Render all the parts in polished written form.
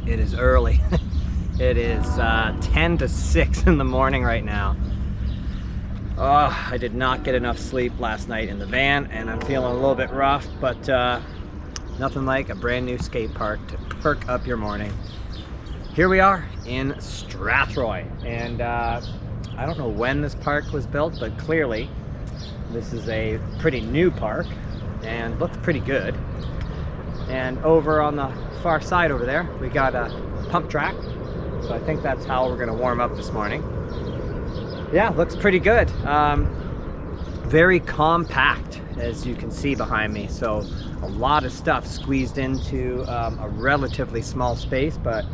It is early. It is 10 to 6 in the morning right now. Oh, I did not get enough sleep last night in the van, and I'm feeling a little bit rough, but nothing like a brand new skate park to perk up your morning. Here we are in Strathroy, and I don't know when this park was built, but clearly this is a pretty new park and looks pretty good. And over on the far side over there, we got a pump track. So I think that's how we're gonna warm up this morning. Yeah, looks pretty good. Very compact, as you can see behind me. So a lot of stuff squeezed into a relatively small space, but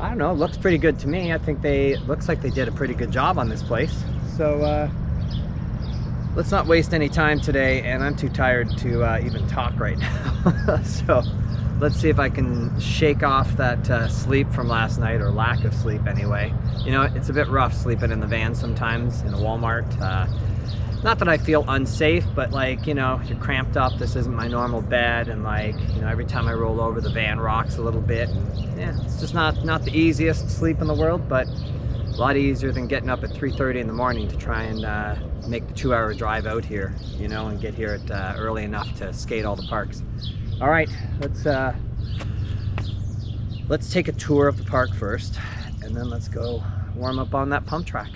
I don't know, it looks pretty good to me. I think looks like they did a pretty good job on this place. So let's not waste any time today, and I'm too tired to even talk right now. So let's see if I can shake off that sleep from last night, or lack of sleep anyway. You know, it's a bit rough sleeping in the van sometimes in a Walmart. Not that I feel unsafe, but like, you know, you're cramped up. This isn't my normal bed, and like, you know, every time I roll over, the van rocks a little bit. And yeah, it's just not the easiest sleep in the world, but a lot easier than getting up at 3:30 in the morning to try and make the 2-hour drive out here, you know, and get here at early enough to skate all the parks. All right, let's take a tour of the park first, and then let's go warm up on that pump track.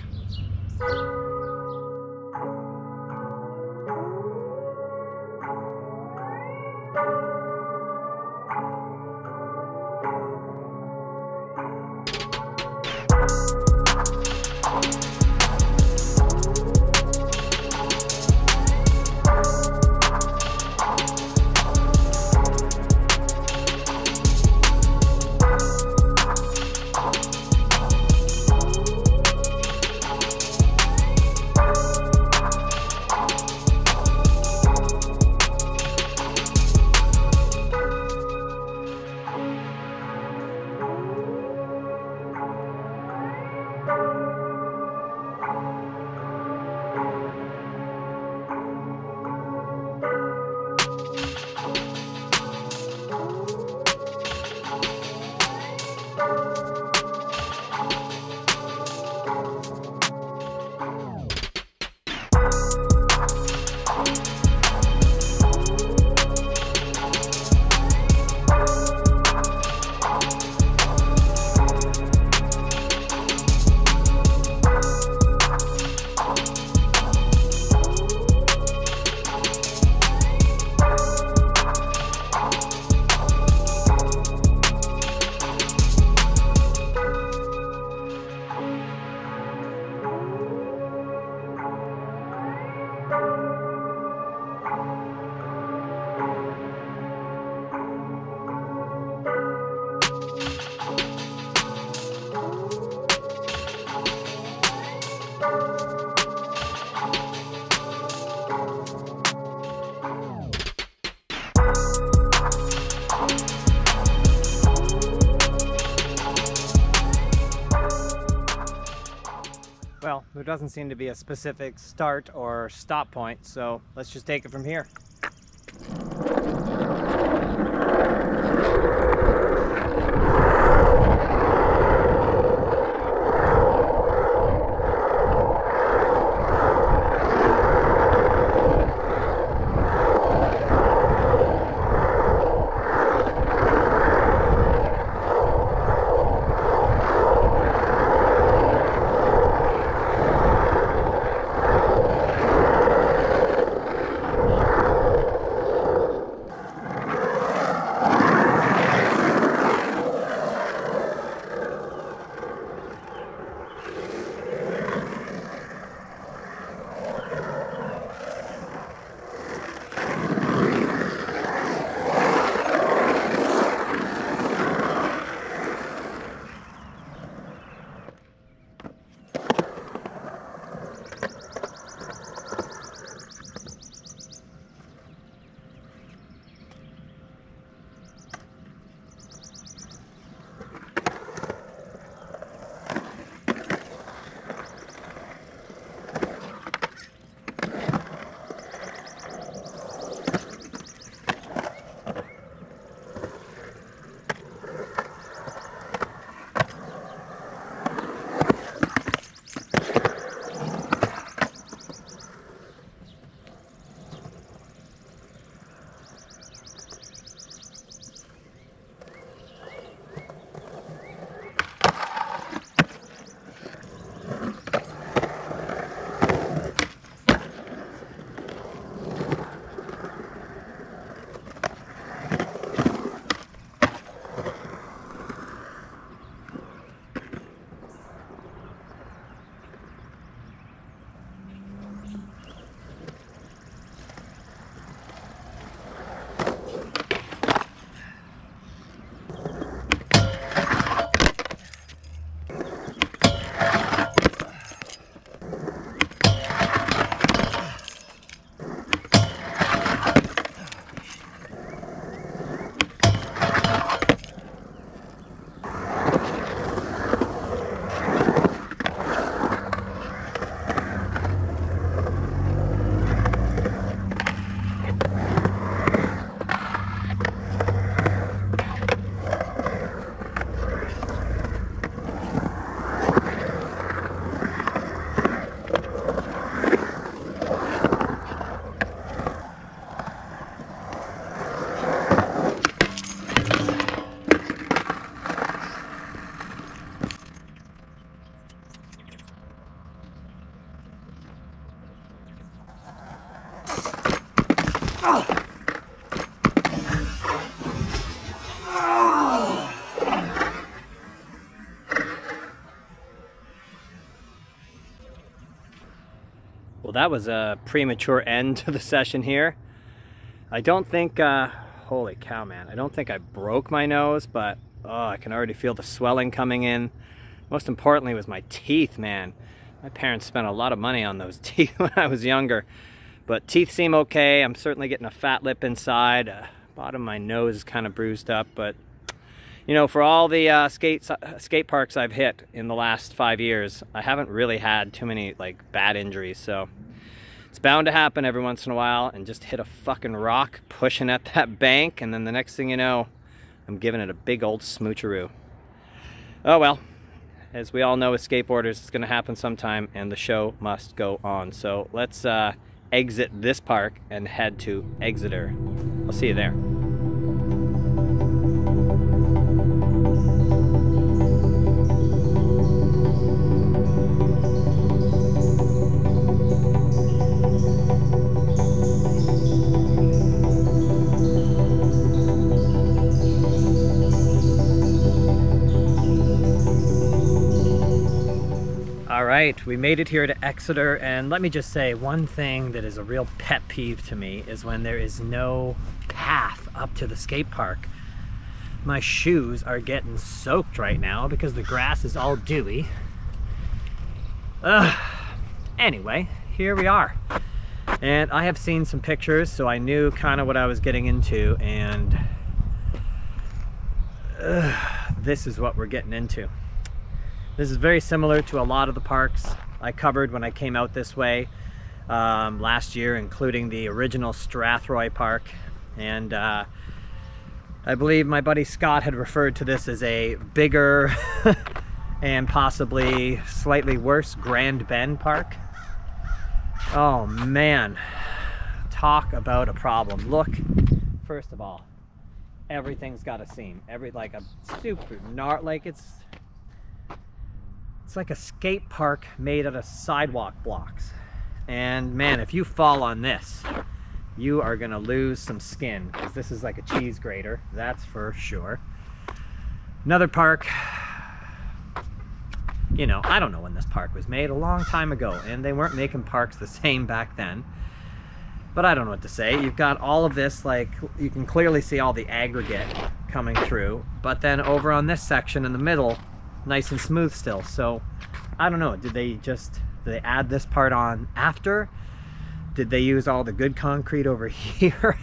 Well, there doesn't seem to be a specific start or stop point, so let's just take it from here. Well, that was a premature end to the session here. I don't think, holy cow, man. I don't think I broke my nose, but oh, I can already feel the swelling coming in. Most importantly was my teeth, man. My parents spent a lot of money on those teeth when I was younger. But teeth seem okay. I'm certainly getting a fat lip inside. Bottom of my nose is kind of bruised up, but you know, for all the skate parks I've hit in the last 5 years, I haven't really had too many like bad injuries, so it's bound to happen every once in a while, and just hit a fucking rock pushing at that bank, and then the next thing you know, I'm giving it a big old smoocheroo. Oh well, as we all know with skateboarders, it's gonna happen sometime, and the show must go on. So let's exit this park and head to Exeter. I'll see you there. Alright, we made it here to Exeter, and let me just say one thing that is a real pet peeve to me is when there is no path up to the skate park. My shoes are getting soaked right now because the grass is all dewy. Anyway, here we are. And I have seen some pictures, so I knew kind of what I was getting into, and this is what we're getting into. This is very similar to a lot of the parks I covered when I came out this way last year, including the original Strathroy Park. And I believe my buddy Scott had referred to this as a bigger and possibly slightly worse Grand Bend Park. Oh man, talk about a problem. Look, first of all, everything's got a seam. Like a super like it's like a skate park made out of sidewalk blocks. And man, if you fall on this, you are gonna lose some skin, because this is like a cheese grater, that's for sure. Another park, you know, I don't know when this park was made, a long time ago, and they weren't making parks the same back then. But I don't know what to say. You've got all of this, like, you can clearly see all the aggregate coming through, but then over on this section in the middle, nice and smooth still. So I don't know, did they add this part on after? Did they use all the good concrete over here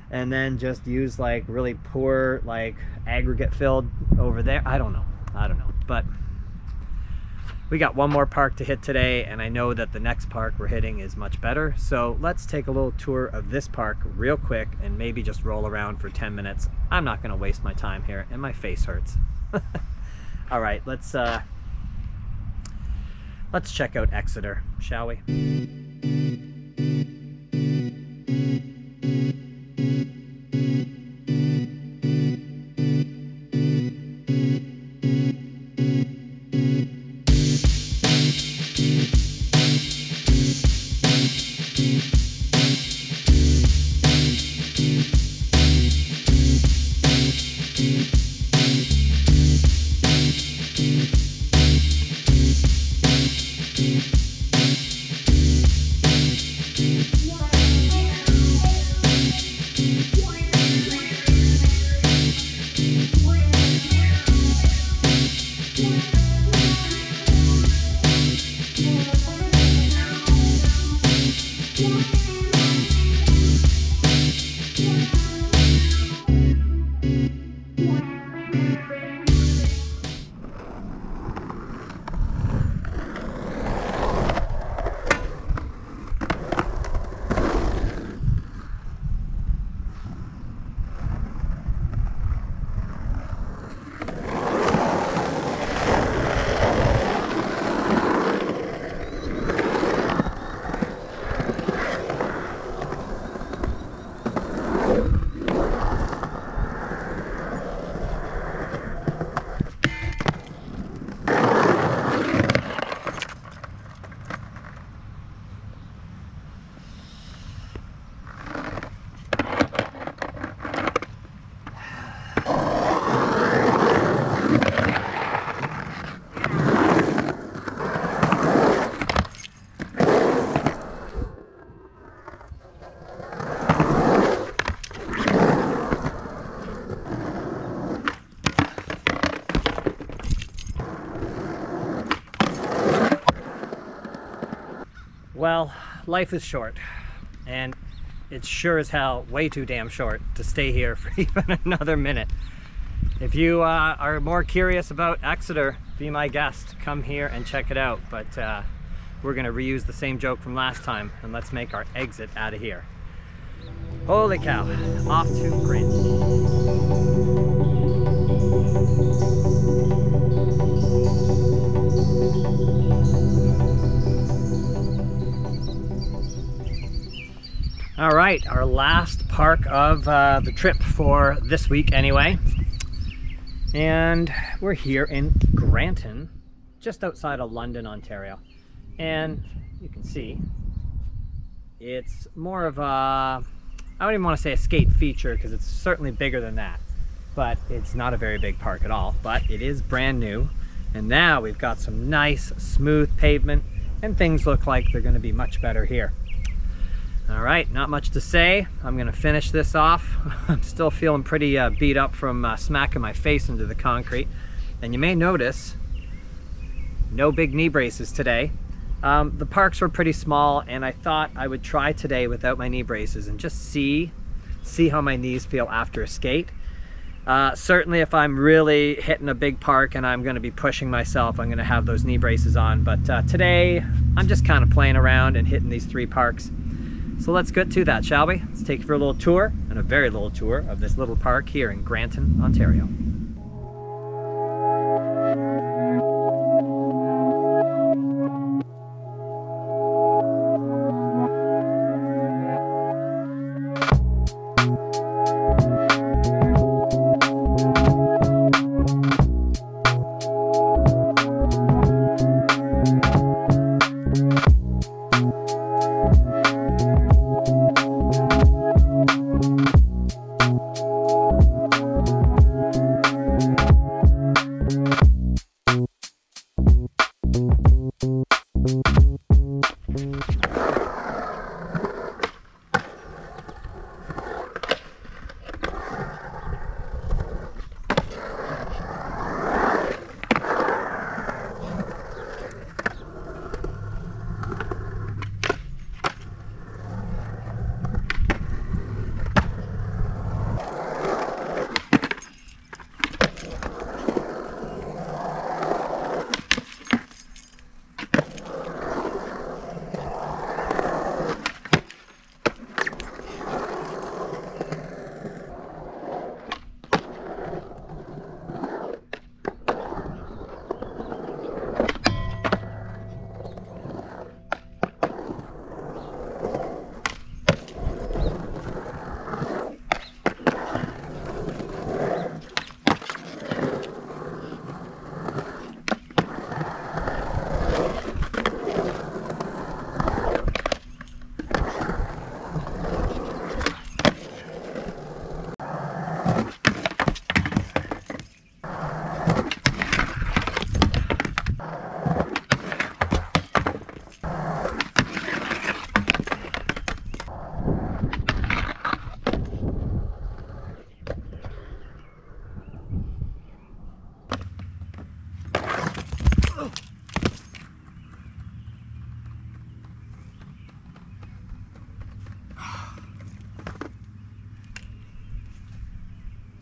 and then just use like really poor like aggregate filled over there? I don't know, but we got one more park to hit today, and I know that the next park we're hitting is much better. So let's take a little tour of this park real quick and maybe just roll around for 10 minutes. I'm not gonna waste my time here, and my face hurts. All right, let's check out Exeter, shall we? Well, life is short, and it's sure as hell way too damn short to stay here for even another minute. If you are more curious about Exeter, be my guest. Come here and check it out. But we're gonna reuse the same joke from last time, and let's make our exit out of here. Holy cow, off to Granton. All right, our last park of the trip for this week anyway. And we're here in Granton, just outside of London, Ontario. And you can see, it's more of a, I don't even want to say a skate feature because it's certainly bigger than that. But it's not a very big park at all, but it is brand new. And now we've got some nice, smooth pavement, and things look like they're gonna be much better here. All right, not much to say. I'm gonna finish this off. I'm still feeling pretty beat up from smacking my face into the concrete. And you may notice, no big knee braces today. The parks were pretty small, and I thought I would try today without my knee braces and just see how my knees feel after a skate. Certainly if I'm really hitting a big park and I'm gonna be pushing myself, I'm gonna have those knee braces on. But today, I'm just kind of playing around and hitting these 3 parks. So let's get to that, shall we? Let's take you for a little tour, and a very little tour of this little park here in Granton, Ontario.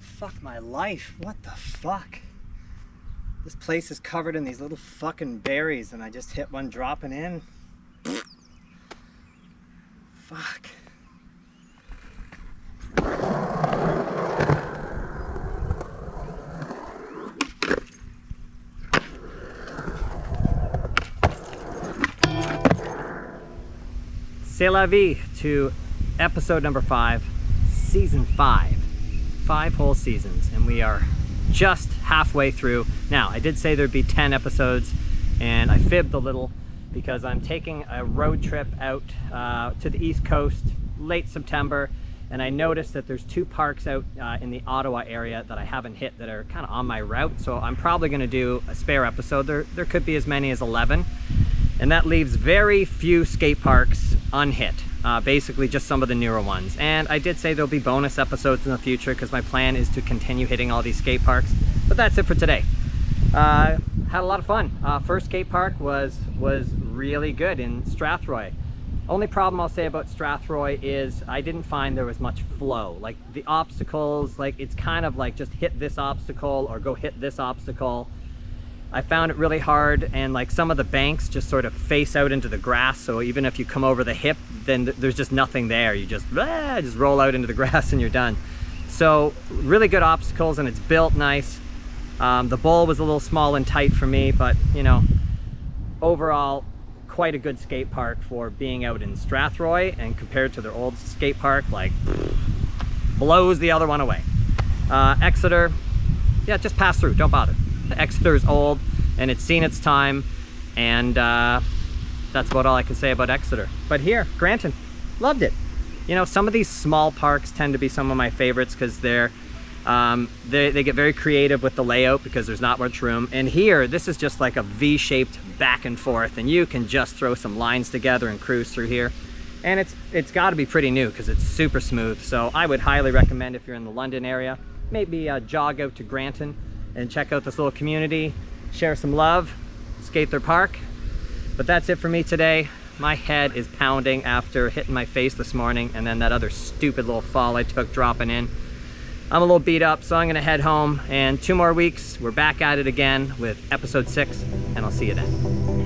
Fuck my life, what the fuck? This place is covered in these little fucking berries and I just hit one dropping in. Fuck. C'est la vie to episode number 5, season 5. 5 whole seasons, and we are just halfway through. Now, I did say there'd be 10 episodes, and I fibbed a little because I'm taking a road trip out to the East Coast late September, and I noticed that there's 2 parks out in the Ottawa area that I haven't hit that are kind of on my route, so I'm probably going to do a spare episode. There could be as many as 11, and that leaves very few skate parks unhit. Basically just some of the newer ones. And I did say there'll be bonus episodes in the future because my plan is to continue hitting all these skate parks. But that's it for today. Had a lot of fun. First skate park was really good in Strathroy. Only problem I'll say about Strathroy is I didn't find there was much flow. Like the obstacles, like it's kind of like just hit this obstacle or go hit this obstacle. I found it really hard, and like some of the banks just sort of face out into the grass, so even if you come over the hip, then there's just nothing there. You just roll out into the grass and you're done. So really good obstacles, and it's built nice. The bowl was a little small and tight for me, but you know, overall, quite a good skate park for being out in Strathroy, and compared to their old skate park, like blows the other one away. Exeter, yeah, just pass through, don't bother. Exeter is old and it's seen its time, and that's about all I can say about Exeter. But here, Granton, loved it. You know, some of these small parks tend to be some of my favorites because they get very creative with the layout because there's not much room. And here, this is just like a V-shaped back and forth, and you can just throw some lines together and cruise through here. And it's got to be pretty new because it's super smooth. So I would highly recommend, if you're in the London area, maybe jog out to Granton and check out this little community, share some love, Skatepark. But that's it for me today. My head is pounding after hitting my face this morning, and then that other stupid little fall I took dropping in. I'm a little beat up, so I'm gonna head home, and 2 more weeks, we're back at it again with episode 6, and I'll see you then.